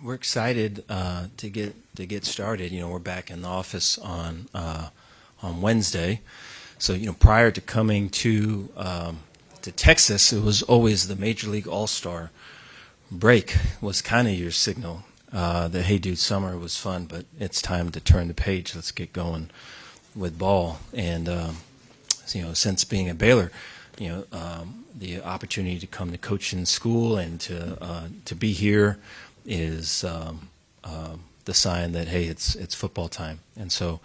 We're excited to get started. We're back in the office on Wednesday. So prior to coming to Texas, it was always the Major League All-Star break was kind of your signal that, hey, dude, summer was fun, but it's time to turn the page. Let's get going with ball. And since being at Baylor, the opportunity to come to coaching school and to be here is the sign that, hey, it's football time. And so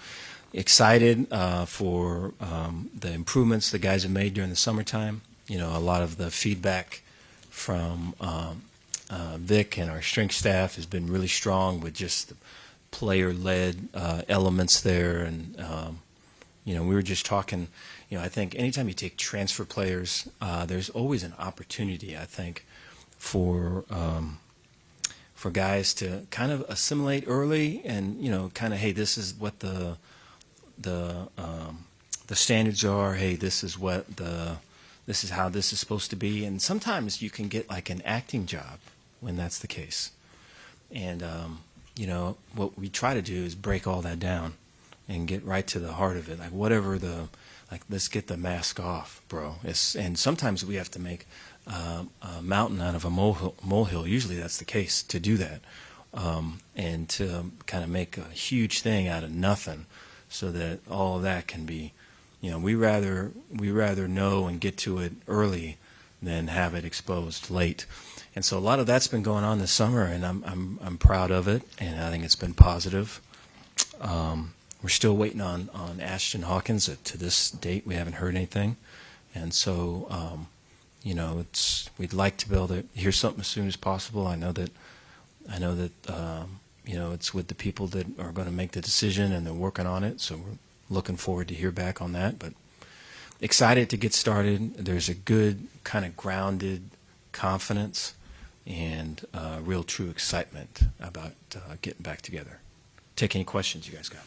excited for the improvements the guys have made during the summertime. A lot of the feedback from Vic and our strength staff has been really strong with just the player-led elements there. And, we were just talking, I think anytime you take transfer players, there's always an opportunity, I think, for guys to kind of assimilate early and, kind of, hey, this is what the standards are. Hey, this is how this is supposed to be. And sometimes you can get like an acting job when that's the case. And, what we try to do is break all that down and get right to the heart of it. Like whatever let's get the mask off, bro. And sometimes we have to make a mountain out of a molehill. Usually that's the case to do that. And to kind of make a huge thing out of nothing so that all of that can be, we rather know and get to it early than have it exposed late. And so a lot of that's been going on this summer, and I'm proud of it, and I think it's been positive. We're still waiting on Ashton Hawkins. To this date, we haven't heard anything, and so we'd like to be able to hear something as soon as possible. I know that it's with the people that are going to make the decision, and they're working on it. So we're looking forward to hear back on that. But excited to get started. There's a good kind of grounded confidence and real true excitement about getting back together. Take any questions you guys got.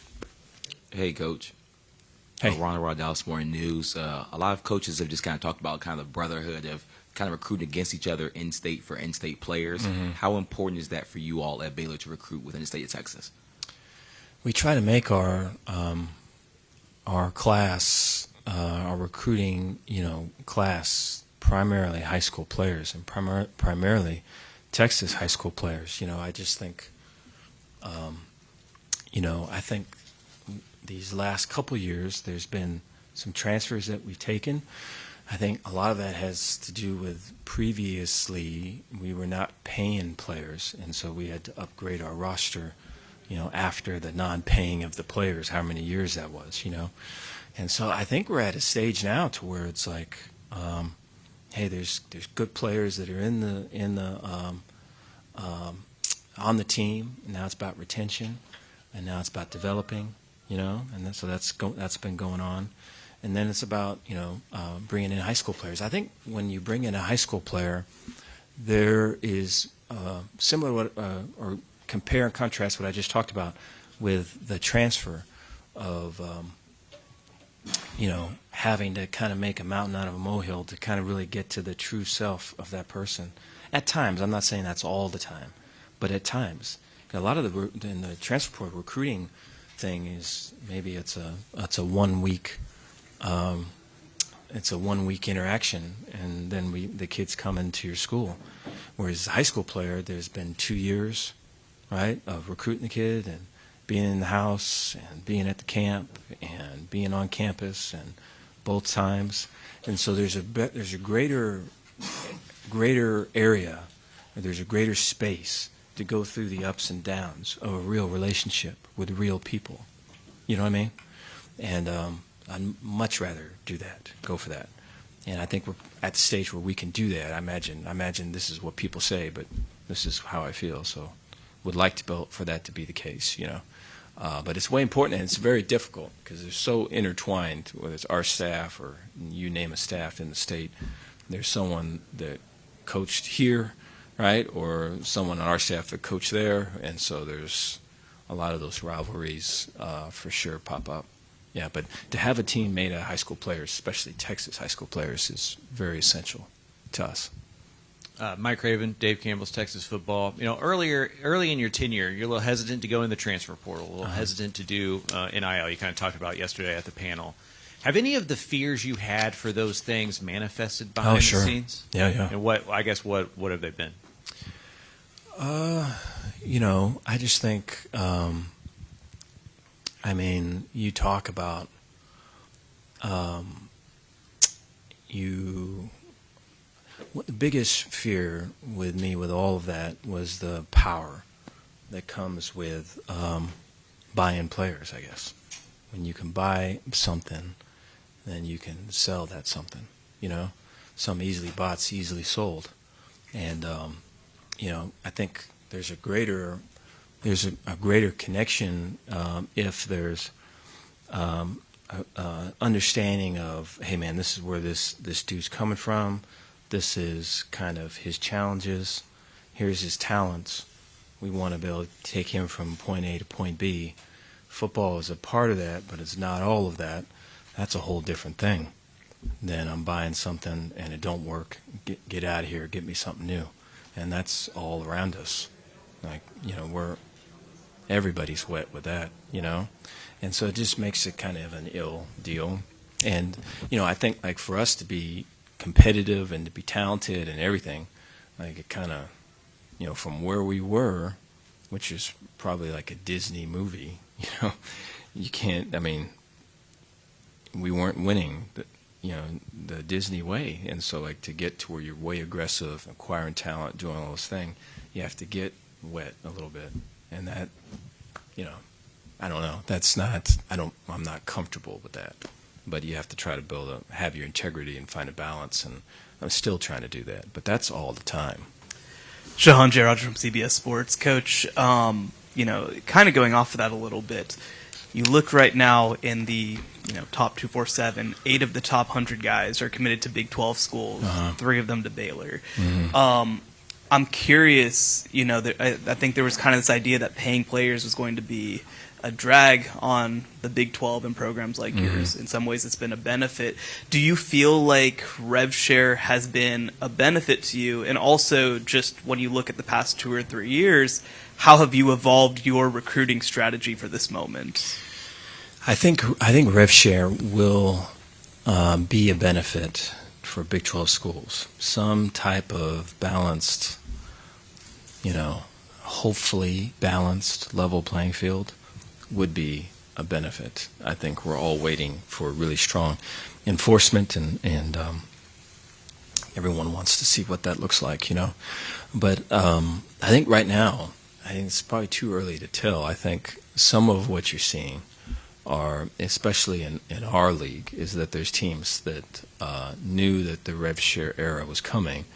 Hey, Coach. Hey. Ronald Dallas Morning News. A lot of coaches have just kind of talked about kind of the brotherhood of kind of recruiting against each other in-state for in-state players. Mm-hmm. How important is that for you all at Baylor to recruit within the state of Texas? We try to make our class, our recruiting, class primarily high school players and primarily Texas high school players. I just think, I think these last couple years there's been some transfers that we've taken. I think a lot of that has to do with previously we were not paying players, and so we had to upgrade our roster, after the non-paying of the players, how many years that was, And so I think we're at a stage now to where it's like, hey, there's good players that are on the team. And now it's about retention, and now it's about developing, and so that's been going on. And then it's about, bringing in high school players. I think when you bring in a high school player, there is similar or compare and contrast what I just talked about with the transfer of, having to kind of make a mountain out of a molehill to kind of really get to the true self of that person. At times, I'm not saying that's all the time, but at times. A lot of in the transfer portal recruiting thing is maybe it's a 1 week. It's a 1 week interaction, and then the kids come into your school. Whereas a high school player, there's been 2 years, right, of recruiting the kid and being in the house and being at the camp and being on campus and both times. And so there's a greater area, or there's a greater space to go through the ups and downs of a real relationship with real people. You know what I mean? And I'd much rather do that, go for that. And I think we're at the stage where we can do that. I imagine this is what people say, but this is how I feel. So would like to build for that to be the case, But it's way important, and it's very difficult because they're so intertwined, whether it's our staff or you name a staff in the state. There's someone that coached here, right, or someone on our staff that coached there, and so there's a lot of those rivalries for sure pop up. Yeah, but to have a team made of high school players, especially Texas high school players, is very essential to us. Mike Craven, Dave Campbell's Texas Football. Early in your tenure, you're a little hesitant to go in the transfer portal, a little hesitant to do NIL. You kind of talked about yesterday at the panel. Have any of the fears you had for those things manifested behind the scenes? Yeah. And what have they been? I just think, you talk about what the biggest fear with me with all of that was the power that comes with buying players, I guess. When you can buy something, then you can sell that something, Some easily bought's easily sold. And, I think there's a greater connection if there's understanding of, hey man, this is where this dude's coming from. This is kind of his challenges. Here's his talents. We want to be able to take him from point A to point B. Football is a part of that, but it's not all of that. That's a whole different thing than I'm buying something and it don't work. Get out of here. Get me something new. And that's all around us. Everybody's wet with that, And so it just makes it kind of an ill deal. And, I think for us to be competitive and to be talented and everything, it kind of, from where we were, which is probably like a Disney movie, you can't, we weren't winning the Disney way. And so to get to where you're way aggressive, acquiring talent, doing all this thing, you have to get wet a little bit. And that, I don't know. I'm not comfortable with that. But you have to try to have your integrity and find a balance. And I'm still trying to do that. But that's all the time. Shahan J. from CBS Sports. Coach, kind of going off of that a little bit, you look right now in the top 247, 8 of the top 100 guys are committed to Big 12 schools, 3 of them to Baylor. Mm-hmm. I'm curious, I think there was kind of this idea that paying players was going to be a drag on the Big 12 and programs like yours. In some ways, it's been a benefit. Do you feel like rev share has been a benefit to you? And also, just when you look at the past 2 or 3 years, how have you evolved your recruiting strategy for this moment? I think rev share will be a benefit for Big 12 schools. Some type of balanced, hopefully balanced level playing field would be a benefit. I think we're all waiting for really strong enforcement, and everyone wants to see what that looks like, But I think right now, it's probably too early to tell. I think some of what you're seeing are, especially in our league, is that there's teams that knew that the rev share era was coming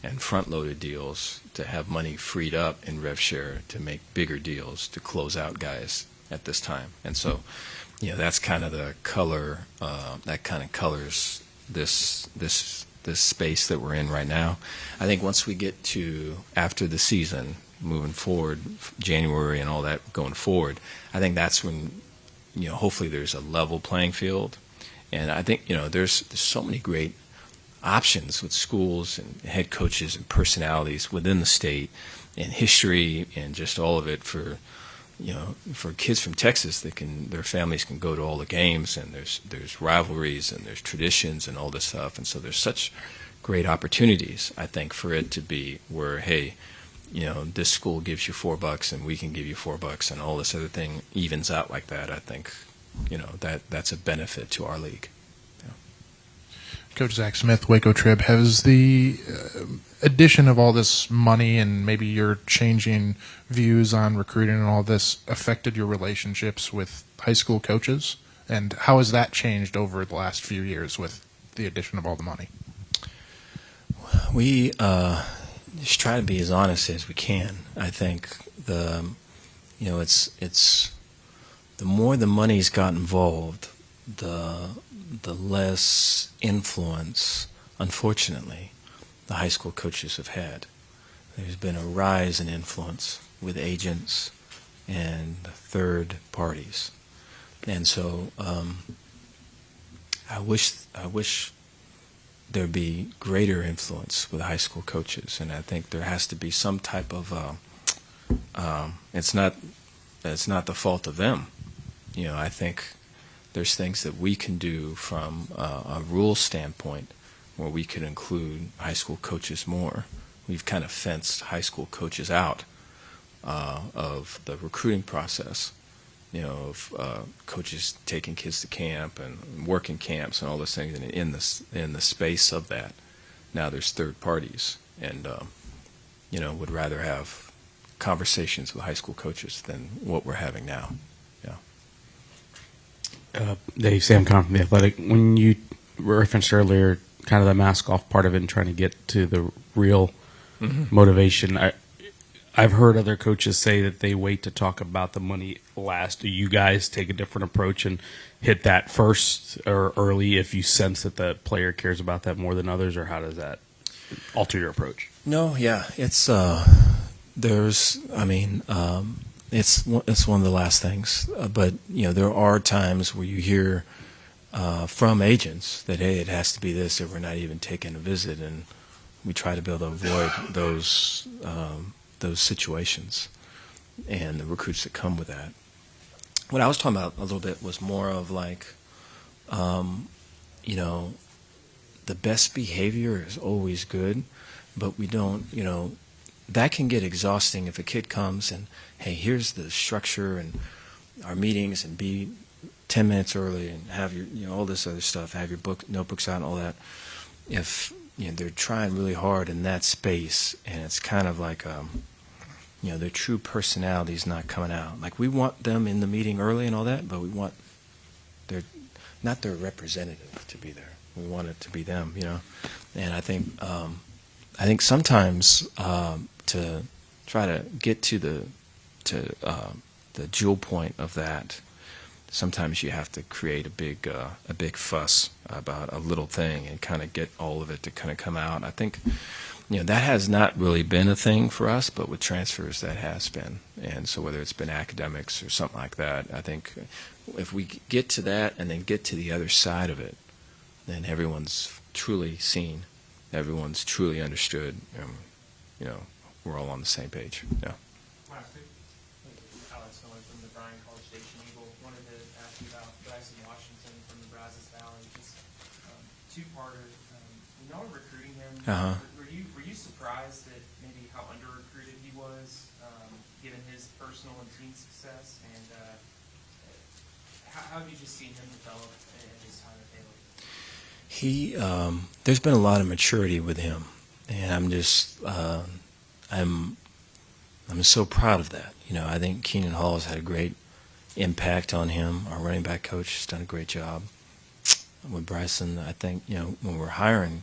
and front-loaded deals to have money freed up in rev share to make bigger deals to close out guys at this time. And so, that's kind of the color that kind of colors this space that we're in right now. I think once we get to after the season, moving forward, January and all that going forward, I think that's when, hopefully there's a level playing field. And I think, there's so many great options with schools and head coaches and personalities within the state and history and just all of it for kids from Texas their families can go to all the games, and there's rivalries and there's traditions and all this stuff. And so there's such great opportunities, I think, for it to be where, hey, this school gives you $4 and we can give you $4 and all this other thing evens out like that. I think, that's a benefit to our league. Coach Zach Smith, Waco Trib, has the addition of all this money and maybe your changing views on recruiting and all this affected your relationships with high school coaches? And how has that changed over the last few years with the addition of all the money? We just try to be as honest as we can. I think it's the more the money's got involved, the less influence, unfortunately, the high school coaches have had. There's been a rise in influence with agents and third parties. And so I wish there'd be greater influence with high school coaches, and I think there has to be some type of it's not the fault of them. I think there's things that we can do from a rule standpoint where we could include high school coaches more. We've kind of fenced high school coaches out of the recruiting process. Of coaches taking kids to camp and working camps and all those things, and in the space of that, now there's third parties, and would rather have conversations with high school coaches than what we're having now. Yeah. Dave, Sam Conn from The Athletic. When you referenced earlier kind of the mask off part of it and trying to get to the real motivation, I've heard other coaches say that they wait to talk about the money last. Do you guys take a different approach and hit that first or early if you sense that the player cares about that more than others, or how does that alter your approach? No, yeah, it's it's one of the last things, but there are times where you hear from agents that, hey, it has to be this, or we're not even taking a visit, and we try to be able to avoid those situations and the recruits that come with that. What I was talking about a little bit was more of like, the best behavior is always good, but we don't, that can get exhausting if a kid comes and, hey, here's the structure and our meetings, and be 10 minutes early and have your, all this other stuff, have your notebooks out and all that. If, they're trying really hard in that space, and it's kind of like, their true personality is not coming out. Like, we want them in the meeting early and all that, but we want not their representative to be there. We want it to be them, And I think sometimes to try to get to the jewel point of that, sometimes you have to create a big fuss about a little thing and kind of get all of it to kind of come out. I think that has not really been a thing for us, but with transfers that has been. And so whether it's been academics or something like that, I think if we get to that and then get to the other side of it, then everyone's truly seen, everyone's truly understood, we're all on the same page. Yeah. Alex Miller from the Bryan College Station Eagle. Wanted to ask you about Bryson Washington from the Brazos Valley. Just two-parter. When y'all were recruiting him, were you surprised at maybe how under-recruited he was, given his personal and team success? And how have you just seen him develop in his time at Baylor? There's been a lot of maturity with him, and I'm just I'm so proud of that. I think Keenan Hall has had a great impact on him. Our running back coach has done a great job with Bryson. I think when we're hiring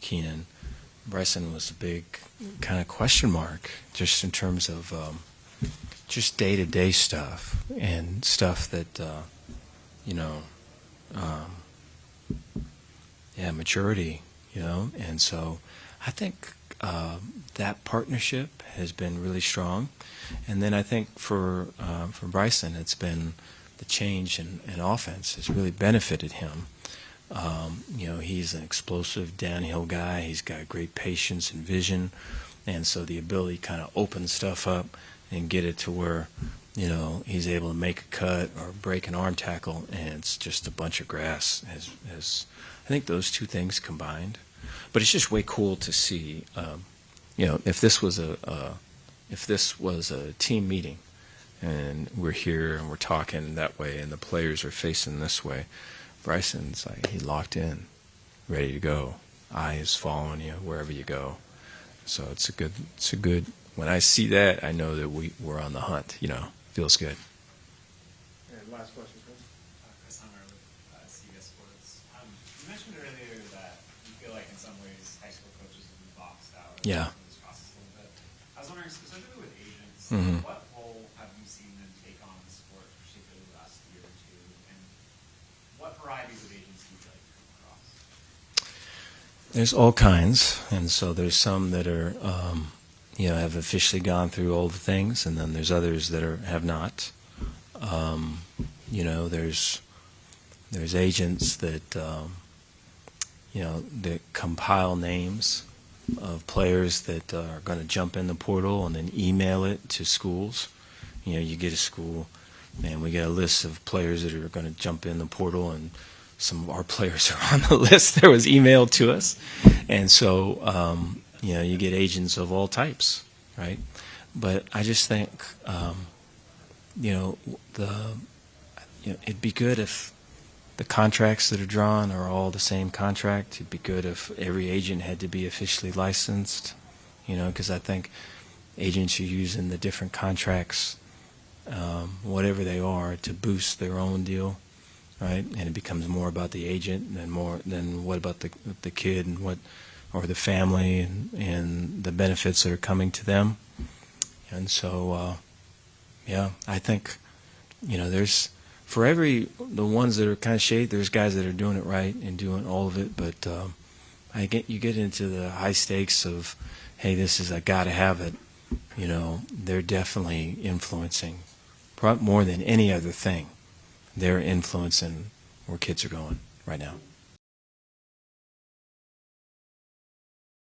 Keenan, Bryson was a big kind of question mark just in terms of just day-to-day stuff and stuff that maturity, and so I think that partnership has been really strong. And then I think for Bryson, it's been the change in offense has really benefited him. He's an explosive downhill guy. He's got great patience and vision, and so the ability to kind of open stuff up and get it to where he's able to make a cut or break an arm tackle, and it's just a bunch of grass. I think those two things combined. But it's just way cool to see, if this was a team meeting, and we're here and we're talking that way, and the players are facing this way. Bryson's like, he locked in, ready to go, eyes following you wherever you go. So it's a good. When I see that, I know that we're on the hunt. Feels good. And last question, Chris. Chris Hunter with CBS Sports. You mentioned earlier that you feel like in some ways high school coaches have been boxed out Yeah. in this process a little bit. I was wondering, specifically with agents, Mhm. what role have you seen them take on in the sport, particularly the last year or two, and what varieties of agents do you feel like you come across? There's all kinds, and so there's some that are, have officially gone through all the things, and then there's others that have not. There's agents that, that compile names of players that are going to jump in the portal and then email it to schools. You get a school, and we get a list of players that are going to jump in the portal, and some of our players are on the list that was emailed to us. And so, you get agents of all types, right? But I just think, it'd be good if the contracts that are drawn are all the same contract. It'd be good if every agent had to be officially licensed, because I think agents are using the different contracts, whatever they are, to boost their own deal, right? And it becomes more about the agent than what about the kid or the family and the benefits that are coming to them. And so, I think, there's, for the ones that are kind of shady, there's guys that are doing it right and doing all of it, but you get into the high stakes of, hey, I got to have it. They're definitely influencing, more than any other thing. They're influencing where kids are going right now.